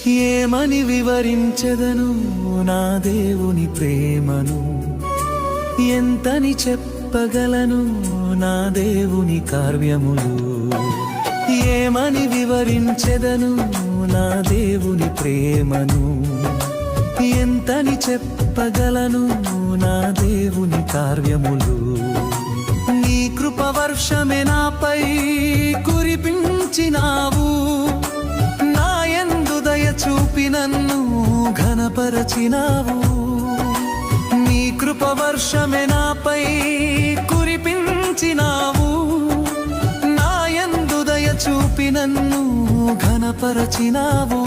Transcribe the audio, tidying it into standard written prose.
ఏమని వివరించెదను నా దేవుని ప్రేమను, ఎంతని చెప్పగలను నా దేవుని కార్యములు. ఏమని వివరించెదను నా దేవుని ప్రేమను, ఎంతని చెప్పగలను నా దేవుని కార్యములు. నీ కృప వర్షమే నాపై కురిపించినావు, నా యందు దయ చూపి నన్ను ఘనపరచినావు. నీ కృప వర్షమే నాపై కురిపించినావు, నా యందు దయ చూపి నన్ను ఘనపరచినావు.